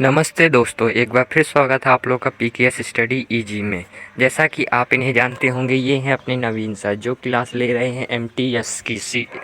नमस्ते दोस्तों, एक बार फिर स्वागत है आप लोग का पीकेएस स्टडी इजी में। जैसा कि आप इन्हें जानते होंगे, ये हैं अपने नवीन सर जो क्लास ले रहे हैं एमटीएस की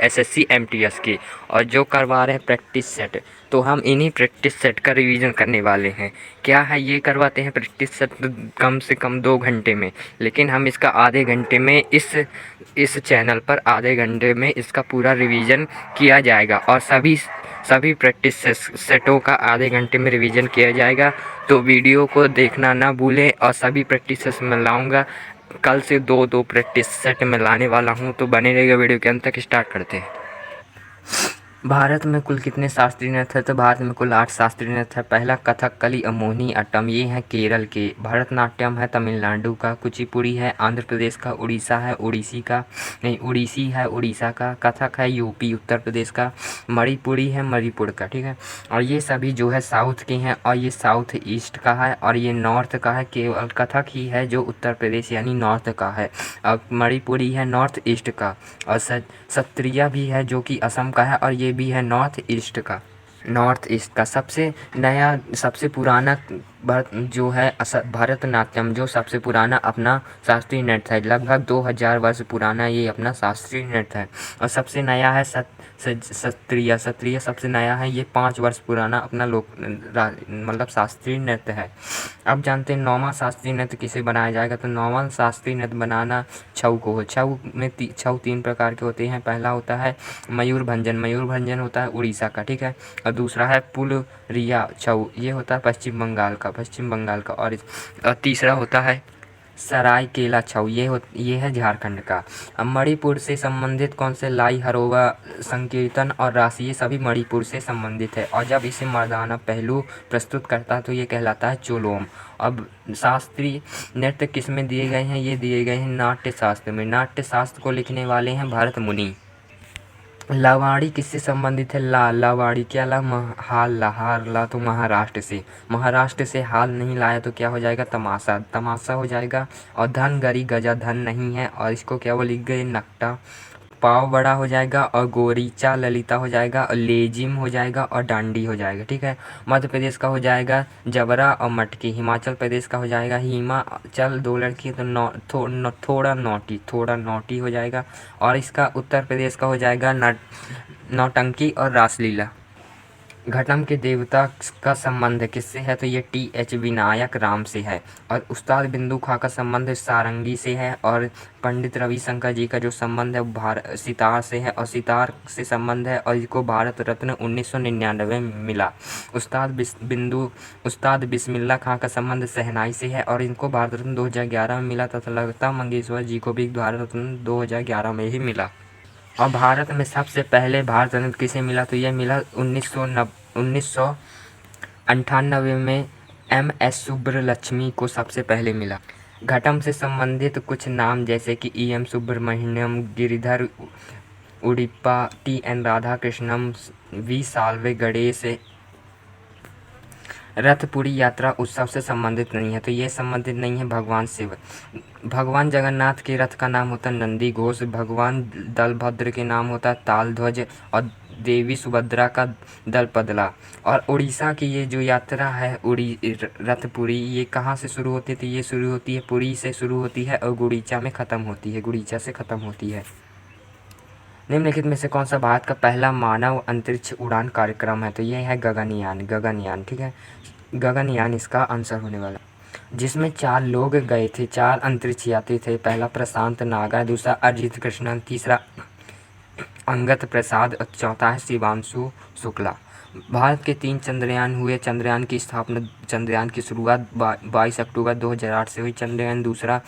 एसएससी एमटीएस की, और जो करवा रहे हैं प्रैक्टिस सेट। तो हम इन्हीं प्रैक्टिस सेट का रिवीजन करने वाले हैं। क्या है, ये करवाते हैं प्रैक्टिस सेट कम से कम 2 घंटे में, लेकिन हम इसका आधे घंटे में इस चैनल पर आधे घंटे में इसका पूरा रिवीजन किया जाएगा, और सभी प्रैक्टिस सेटों का आधे घंटे में रिवीजन किया जाएगा। तो वीडियो को देखना ना भूलें, और सभी प्रैक्टिस सेट में लाऊंगा। कल से दो प्रैक्टिस सेट में लाने वाला हूं, तो बने रहेगा वीडियो के अंत तक। स्टार्ट करते हैं। भारत में कुल कितने शास्त्रीय नृत्य है? तो भारत में कुल 8 शास्त्रीय नृत्य है। पहला कथकली, मोहिनी अट्टम, ये है केरल के। भरतनाट्यम है तमिलनाडु का। कुचिपुड़ी है आंध्र प्रदेश का। उड़ीसा है उड़ीसी है उड़ीसा का। कथक है यूपी उत्तर प्रदेश का। मणिपुरी है मणिपुर का, ठीक है। और ये सभी जो है साउथ के हैं, और ये साउथ ईस्ट का है, और ये नॉर्थ का है। केवल कथक ही है जो उत्तर प्रदेश यानी नॉर्थ का है। और मणिपुरी है नॉर्थ ईस्ट का। और सत्रिया भी है जो कि असम का है, और ये भी है नॉर्थ ईस्ट का। सबसे नया सबसे पुराना जो है भरतनाट्यम, जो सबसे पुराना अपना शास्त्रीय नृत्य है। लगभग 2000 वर्ष पुराना ये अपना शास्त्रीय नृत्य है। और सबसे नया है सत्रिया सबसे नया है। ये 5 वर्ष पुराना अपना मतलब शास्त्रीय नृत्य है। अब जानते हैं 9वां शास्त्रीय नृत्य किसे बनाया जाएगा। तो 9वां शास्त्रीय नृत्य बनाना छऊ को हो। छऊ 3 प्रकार के होते हैं। पहला होता है मयूरभंजन होता है उड़ीसा का, ठीक है। और दूसरा है पुलरिया छऊ, ये होता है पश्चिम बंगाल का। और तीसरा होता है सरायकेला छऊ, ये है झारखंड का। अब मणिपुर से संबंधित कौन से लाई हरोवा संकीर्तन और रास, ये सभी मणिपुर से संबंधित है। और जब इसे मर्दाना पहलू प्रस्तुत करता है तो ये कहलाता है चोलोम। अब शास्त्रीय नृत्य किस में दिए गए हैं? ये दिए गए हैं नाट्य शास्त्र में। नाट्य शास्त्र को लिखने वाले हैं भरत मुनि। लावाड़ी किससे संबंधित है? लावाड़ी क्या हार ला तो महाराष्ट्र से हाल नहीं लाया तो क्या हो जाएगा? तमाशा हो जाएगा। और धन गरी गजा धन नहीं है, और इसको क्या वो लिख गए नकटा। पाव बड़ा हो जाएगा, और गोरीचा ललिता हो जाएगा, और लेजिम हो जाएगा, और डांडी हो जाएगा, ठीक है। मध्य प्रदेश का हो जाएगा जबरा और मटकी। हिमाचल प्रदेश का हो जाएगा हिमाचल, 2 लड़की तो थोड़ा नोटी हो जाएगा। और इसका उत्तर प्रदेश का हो जाएगा नौटंकी और रासलीला। घटम के देवता का संबंध किससे है? तो ये TH विनायक राम से है। और उस्ताद बिंदु खां का संबंध सारंगी से है। और पंडित रविशंकर जी का जो संबंध है सितार से है, और सितार से संबंध है, और इसको भारत रत्न 1999 में मिला। उस्ताद बिस्मिल्लाह खां का संबंध शहनाई से है, और इनको भारत रत्न 2011 में मिला, तथा लता मंगेशकर जी को भी भारत रत्न 2011 में ही मिला। और भारत में सबसे पहले भारत रत्न किसे मिला? तो यह मिला 1998 में MS सुब्रलक्ष्मी को सबसे पहले मिला। घटम से संबंधित कुछ नाम जैसे कि EM Subramaniam, Giridhar उडिप्पा, TN राधाकृष्णम, V Salve Ganesh. रथपुरी यात्रा उत्सव से संबंधित नहीं है, तो ये संबंधित नहीं है भगवान शिव। भगवान जगन्नाथ के रथ का नाम होता है नंदी घोष। भगवान दलभद्र के नाम होता है तालध्वज, और देवी सुभद्रा का दलपदला। और उड़ीसा की ये जो यात्रा है रथपुरी, ये कहाँ से शुरू होती थी? ये शुरू होती है पुरी से शुरू होती है, और गुड़ीचा से ख़त्म होती है। निम्नलिखित में से कौन सा भारत का पहला मानव अंतरिक्ष उड़ान कार्यक्रम है? तो ये है गगनयान, ठीक है। गगनयान इसका आंसर होने वाला, जिसमें 4 लोग गए थे, 4 अंतरिक्ष यात्री थे। पहला प्रशांत नागर, दूसरा अरिजीत कृष्णन, तीसरा अंगद प्रसाद, और चौथा है शिवांशु शुक्ला। भारत के 3 चंद्रयान हुए। चंद्रयान की शुरुआत 22 अक्टूबर 2008 से हुई। चंद्रयान दूसरा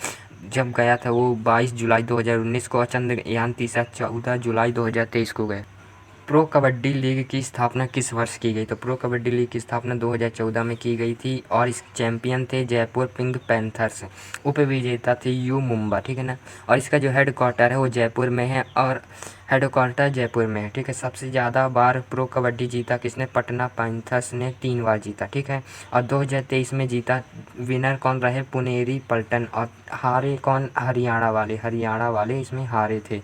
जब गया था वो 22 जुलाई 2019 को, और चंद्रयान तीसरा 14 जुलाई 2023 को गए। प्रो कबड्डी लीग की स्थापना किस वर्ष की गई? तो प्रो कबड्डी लीग की स्थापना 2014 में की गई थी, और इस चैंपियन थे जयपुर पिंक पैंथर्स। उपविजेता थे यू मुंबा, ठीक है ना। और इसका जो हेडक्वार्टर है वो जयपुर में है, और हेडक्वार्टर जयपुर में है, ठीक है। सबसे ज़्यादा बार प्रो कबड्डी जीता किसने? पटना पैंथर्स ने 3 बार जीता, ठीक है। और 2023 में जीता। विनर कौन रहे? पुनेरी पल्टन। और हारे कौन? हरियाणा वाले इसमें हारे थे।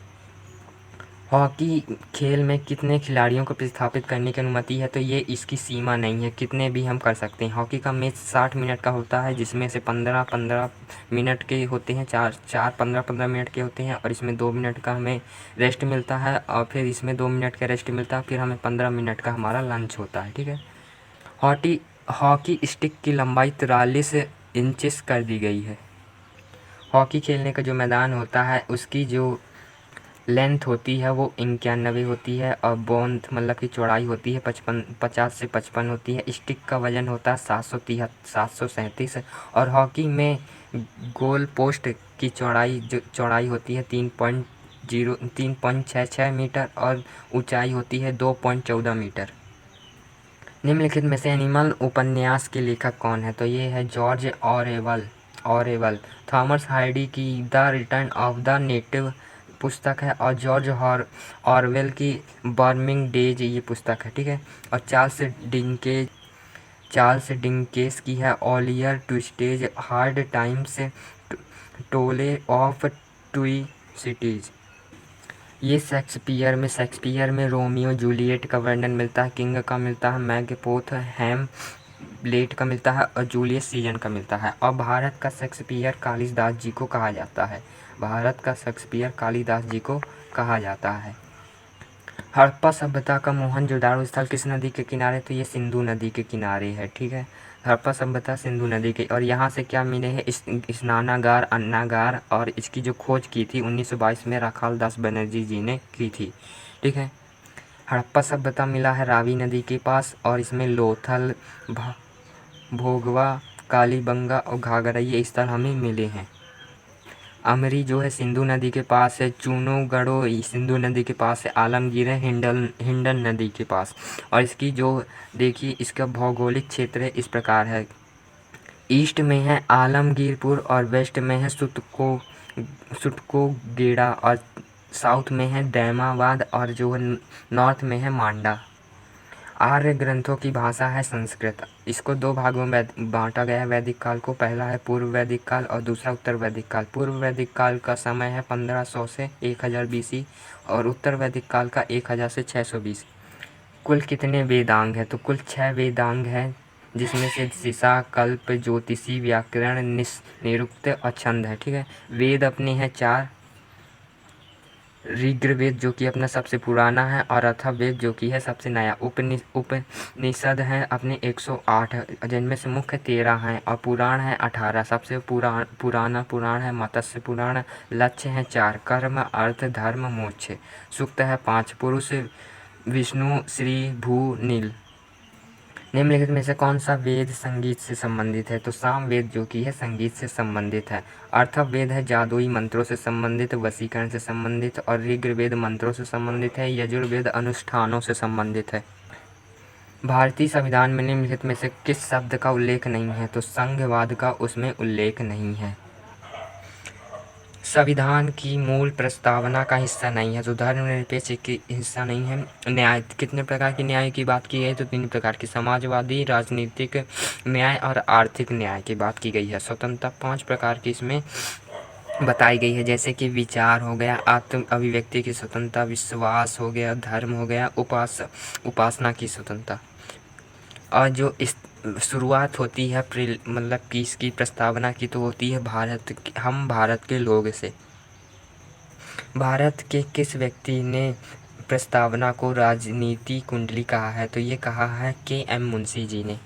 हॉकी खेल में कितने खिलाड़ियों को प्रतिस्थापित करने की अनुमति है, तो ये इसकी सीमा नहीं है, कितने भी हम कर सकते हैं। हॉकी का मैच 60 मिनट का होता है, जिसमें से 15-15 मिनट के होते हैं, चार 15-15 मिनट के होते हैं, और इसमें 2 मिनट का हमें रेस्ट मिलता है, और फिर इसमें 2 मिनट का रेस्ट मिलता है, फिर हमें 15 मिनट का हमारा लंच होता है, ठीक है। हॉकी हॉकी स्टिक की लंबाई 43 इंचेस कर दी गई है। हॉकी खेलने का जो मैदान होता है उसकी जो लेंथ होती है वो 91 होती है, और बोंथ मतलब की चौड़ाई होती है 50 से 55 होती है। स्टिक का वजन होता है 737, और हॉकी में गोल पोस्ट की चौड़ाई होती है 3.66 मीटर, और ऊंचाई होती है 2.14 मीटर। निम्नलिखित में से एनिमल उपन्यास के लेखक कौन है, तो ये है जॉर्ज ऑरेवल। थॉमस हार्डी की the return of the native पुस्तक है, और जॉर्ज ऑरवेल की बर्निंग डेज ये पुस्तक है, ठीक है। और चार्ल्स डिकेंस की है ऑलिवर ट्विस्टेड हार्ड टाइम्स टोले ऑफ ट्वी सिटीज। ये शेक्सपियर में रोमियो जूलियट का वर्णन मिलता है, किंग का मिलता है, मैकबेथ हैमलेट का मिलता है, और जूलियस सीजर का मिलता है। और भारत का शेक्सपियर कालिदास जी को कहा जाता है। हड़प्पा सभ्यता का मोहनजोदाड़ो स्थल किस नदी के किनारे, तो ये सिंधु नदी के किनारे है, ठीक है। हड़प्पा सभ्यता सिंधु नदी के, और यहाँ से क्या मिले हैं, स्नानागार, अन्नागार, और इसकी जो खोज की थी 1922 में राखाल दास बनर्जी जी ने की थी, ठीक है। हड़प्पा सभ्यता मिला है रावी नदी के पास, और इसमें लोथल, भोगवा, कालीबंगा और घाघरा ये स्थल हमें मिले हैं। अमरी जो है सिंधु नदी के पास है, चूनोगढ़ो सिंधु नदी के पास है, आलमगीर है हिंडन नदी के पास। और इसकी जो देखिए इसका भौगोलिक क्षेत्र इस प्रकार है। ईस्ट में है आलमगीरपुर, और वेस्ट में है सुटको गेड़ा, और साउथ में है दैमाबाद, और जो है नॉर्थ में है मांडा। आर्य ग्रंथों की भाषा है संस्कृत। इसको 2 भागों में बांटा गया है वैदिक काल को। पहला है पूर्व वैदिक काल और दूसरा उत्तर वैदिक काल। पूर्व वैदिक काल का समय है 1500 से 1000 बीसी, और उत्तर वैदिक काल का 1000 से 600 बीसी। कुल कितने वेदांग हैं, तो कुल 6 वेदांग हैं, जिसमें से दिशा, कल्प, ज्योतिषी, व्याकरण, निरुक्त और छंद है, ठीक है। वेद अपने हैं 4। ऋग्वेद जो कि अपना सबसे पुराना है, और अथर्ववेद जो कि है सबसे नया। उपनिषद हैं अपने 108, जिनमें से मुख्य 13 हैं, और पुराण है 18। सबसे पुराना पुराण है मत्स्य पुराण। लक्ष्य हैं 4, कर्म, अर्थ, धर्म, मोक्ष। सूक्त है 5, पुरुष विष्णु, श्री, भू, नील। निम्नलिखित में से कौन सा वेद संगीत से संबंधित है, तो सामवेद जो कि है संगीत से संबंधित है। अथर्ववेद है जादुई मंत्रों से संबंधित, वशीकरण से संबंधित, और ऋग्वेद मंत्रों से संबंधित है। यजुर्वेद अनुष्ठानों से संबंधित है। भारतीय संविधान में निम्नलिखित में से किस शब्द का उल्लेख नहीं है, तो संघवाद का उसमें उल्लेख नहीं है। संविधान की मूल प्रस्तावना का हिस्सा नहीं है, तो धर्मनिरपेक्ष की हिस्सा नहीं है। न्याय, कितने प्रकार के न्याय की बात की गई है, तो 3 प्रकार की, समाजवादी, राजनीतिक न्याय और आर्थिक न्याय की बात की गई है। स्वतंत्रता 5 प्रकार की इसमें बताई गई है, जैसे कि विचार हो गया, आत्म अभिव्यक्ति की स्वतंत्रता, विश्वास हो गया, धर्म हो गया, उपासना की स्वतंत्रता। और जो इस शुरुआत होती है मतलब कि इसकी प्रस्तावना की, तो होती है हम भारत के लोग से। भारत के किस व्यक्ति ने प्रस्तावना को राजनीति कुंडली कहा है, तो ये कहा है के.एम. मुंशी जी ने।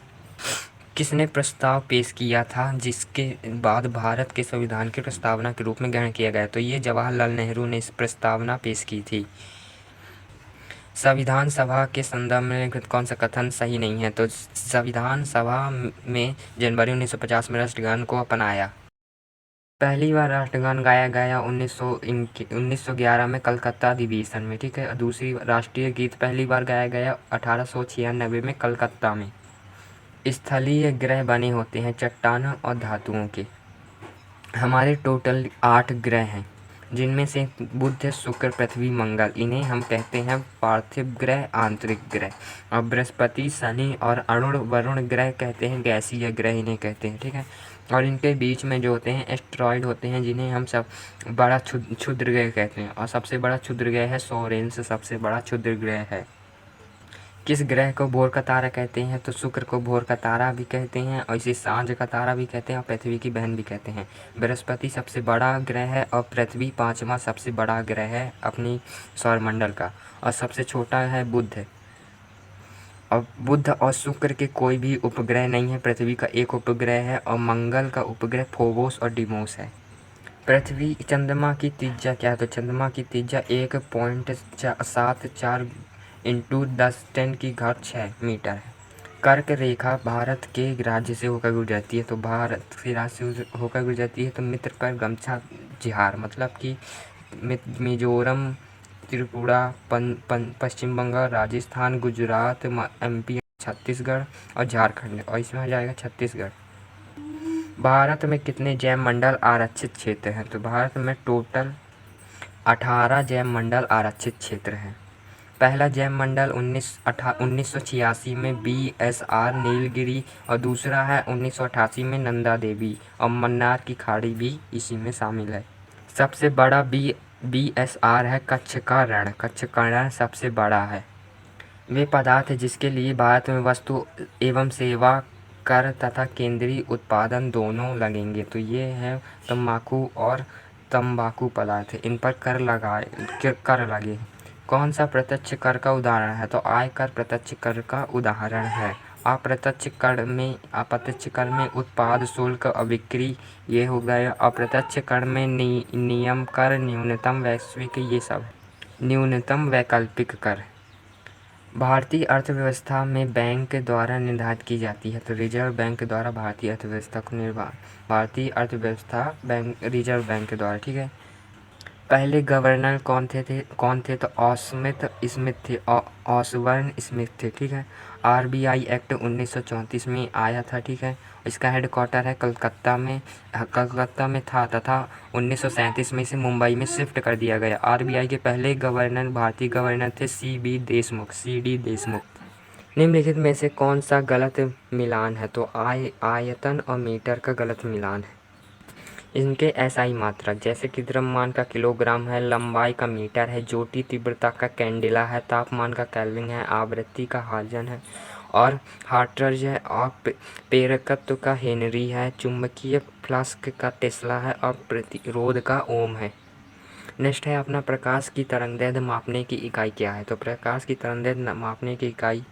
किसने प्रस्ताव पेश किया था जिसके बाद भारत के संविधान की प्रस्तावना के रूप में ग्रहण किया गया, तो ये जवाहरलाल नेहरू ने इस प्रस्तावना पेश की थी। संविधान सभा के संदर्भ में कौन सा कथन सही नहीं है, तो संविधान सभा में जनवरी 1950 में राष्ट्रगान को अपनाया। पहली बार राष्ट्रगान गाया गया 1911 में कलकत्ता अधिवेशन में, ठीक है। दूसरी राष्ट्रीय गीत पहली बार गाया गया 1896 में कलकत्ता में। स्थलीय ग्रह बने होते हैं चट्टानों और धातुओं के। हमारे टोटल 8 ग्रह हैं। जिनमें से बुध, शुक्र, पृथ्वी, मंगल, इन्हें हम कहते हैं पार्थिव ग्रह, आंतरिक ग्रह। और बृहस्पति, शनि और अरुण वरुण ग्रह कहते हैं गैसीय ग्रह इन्हें कहते हैं, ठीक है। और इनके बीच में जो होते हैं एस्टेरॉयड होते हैं, जिन्हें हम सब बड़ा क्षुद्र ग्रह कहते हैं। और सबसे बड़ा क्षुद्र ग्रह है सोरेंस, सबसे बड़ा क्षुद्र ग्रह है। किस ग्रह को भोर का तारा कहते हैं? तो शुक्र को भोर का तारा भी कहते हैं, और इसे सांझ का तारा भी कहते हैं, और पृथ्वी की बहन भी कहते हैं। बृहस्पति सबसे बड़ा ग्रह है, और पृथ्वी पांचवा सबसे बड़ा ग्रह है अपनी सौरमंडल का, और सबसे छोटा है बुध। और बुध और शुक्र के कोई भी उपग्रह नहीं है, पृथ्वी का एक उपग्रह है, और मंगल का उपग्रह फोबोस और डिमोस है। पृथ्वी चंद्रमा की त्रिज्या क्या है? तो चंद्रमा की त्रिज्या 1.74 इंटू 10⁻6 मीटर है। कर्क रेखा भारत के राज्य से होकर गुजरती है, तो भारत के राज्य से होकर गुजरती है, तो मित्र पर गमछा जिहार, मतलब कि मिजोरम, त्रिपुरा, पश्चिम बंगाल, राजस्थान, गुजरात, MP, छत्तीसगढ़ और झारखंड, और इसमें आ जाएगा छत्तीसगढ़। भारत में कितने जैव मंडल आरक्षित क्षेत्र हैं? तो भारत में टोटल 18 जैव मंडल आरक्षित क्षेत्र हैं। पहला जैव मंडल 1986 में BSR नीलगिरी, और दूसरा है 1988 में नंदा देवी, और मन्नार की खाड़ी भी इसी में शामिल है। सबसे बड़ा BSR है कच्छ का रण। कच्छ का रण सबसे बड़ा है। वे पदार्थ जिसके लिए भारत में वस्तु एवं सेवा कर तथा केंद्रीय उत्पादन दोनों लगेंगे, तो ये है तंबाकू और तंबाकू पदार्थ, इन पर कर लगे। कौन सा प्रत्यक्ष कर का उदाहरण है? तो आयकर प्रत्यक्ष कर का उदाहरण है। अप्रत्यक्ष कर में उत्पाद शुल्क और बिक्री, ये हो गया। अप्रत्यक्ष कर में नियम कर, न्यूनतम वैश्विक, ये सब। न्यूनतम वैकल्पिक कर भारतीय अर्थव्यवस्था में बैंक द्वारा निर्धारित की जाती है, तो रिजर्व बैंक द्वारा भारतीय अर्थव्यवस्था रिजर्व बैंक द्वारा, ठीक है। पहले गवर्नर कौन थे? तो ऑसबर्न स्मिथ थे, ठीक है। RBI एक्ट 1934 में आया था, ठीक है। इसका हेडक्वार्टर है कलकत्ता में था, तथा 1937 में इसे मुंबई में शिफ्ट कर दिया गया। RBI के पहले भारतीय गवर्नर थे CD देशमुख। निम्नलिखित में से कौन सा गलत मिलान है? तो आयतन और मीटर का गलत मिलान है। इनके SI मात्रक, जैसे कि द्रव्यमान का किलोग्राम है, लंबाई का मीटर है, ज्योति तीव्रता का कैंडेला है, तापमान का केल्विन है, आवृत्ति का हार्ट्ज है, और हर्ट्ज है, और प्रेरकत्व का हेनरी है, चुंबकीय फ्लक्स का टेस्ला है, और प्रतिरोध का ओम है। नेक्स्ट है अपना प्रकाश की तरंगदैर्घ्य मापने की इकाई क्या है? तो प्रकाश की तरंगदैर्घ्य मापने की इकाई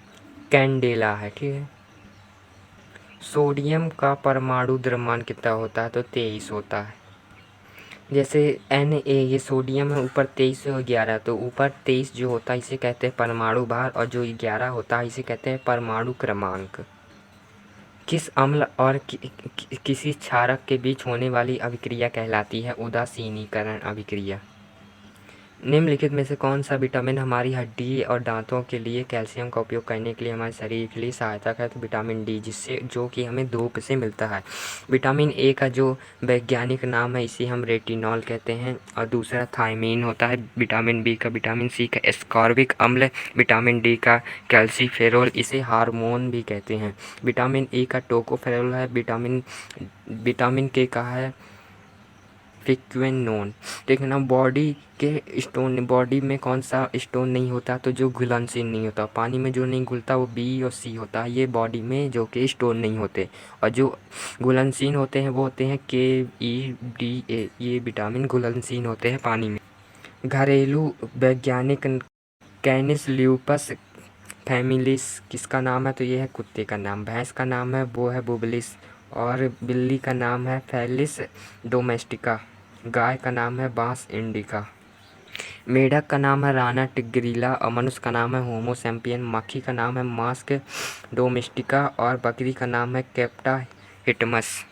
कैंडेला है, ठीक है। सोडियम का परमाणु द्रव्यमान कितना होता है? तो 23 होता है। जैसे Na, ये सोडियम है, ऊपर 23 और 11, तो ऊपर 23 जो होता है इसे कहते हैं परमाणु भार, और जो 11 होता है इसे कहते हैं परमाणु क्रमांक। किस अम्ल और किसी क्षारक के बीच होने वाली अभिक्रिया कहलाती है उदासीनीकरण अभिक्रिया? निम्नलिखित में से कौन सा विटामिन हमारी हड्डी और दांतों के लिए कैल्शियम का उपयोग करने के लिए हमारे शरीर के लिए सहायता है? तो विटामिन D, जो कि हमें धूप से मिलता है। विटामिन A का जो वैज्ञानिक नाम है इसे हम रेटिनॉल कहते हैं, और दूसरा थायमीन होता है। विटामिन B का, विटामिन C का एस्कॉर्बिक अम्ल, विटामिन D का कैल्सीफेरोल, इसे हार्मोन भी कहते हैं। विटामिन E का टोकोफेरोल है, विटामिन K का है फिक्वेनोन। देखना बॉडी में कौन सा स्टोन नहीं होता? तो जो घुलनशील नहीं होता, पानी में जो नहीं घुलता वो B और C होता है, ये बॉडी में जो कि स्टोन नहीं होते। और जो घुलनशील होते हैं वो होते हैं KE, DA, ये विटामिन घुलनशील होते हैं पानी में। घरेलू वैज्ञानिक कैनिस ल्यूपस फैमिलिस किसका नाम है? तो ये है कुत्ते का नाम। भैंस का नाम है वो है बुबलिस, और बिल्ली का नाम है फेलिस डोमेस्टिका। गाय का नाम है बांस इंडिका। मेढक का नाम है राना टिग्रिला, और मनुष्य का नाम है होमो सैपियन। मक्खी का नाम है मास्क डोमेस्टिका, और बकरी का नाम है कैप्टा हिटमस।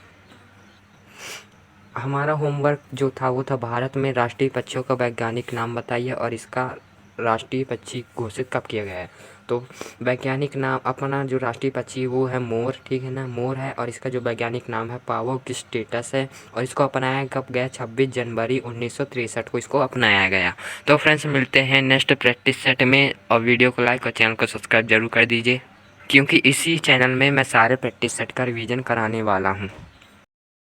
हमारा होमवर्क जो था वो था भारत में राष्ट्रीय पक्षियों का वैज्ञानिक नाम बताइए और इसका राष्ट्रीय पक्षी घोषित कब किया गया है? तो वैज्ञानिक नाम अपना जो राष्ट्रीय पक्षी वो है मोर, ठीक है ना, मोर है। और इसका जो वैज्ञानिक नाम है पावोकिस्टेटस है। और इसको अपनाया कब गया? 26 जनवरी 1963 को इसको अपनाया गया। तो फ्रेंड्स मिलते हैं नेक्स्ट प्रैक्टिस सेट में, और वीडियो को लाइक और चैनल को सब्सक्राइब जरूर कर दीजिए, क्योंकि इसी चैनल में मैं सारे प्रैक्टिस सेट का रिवीजन कराने वाला हूँ।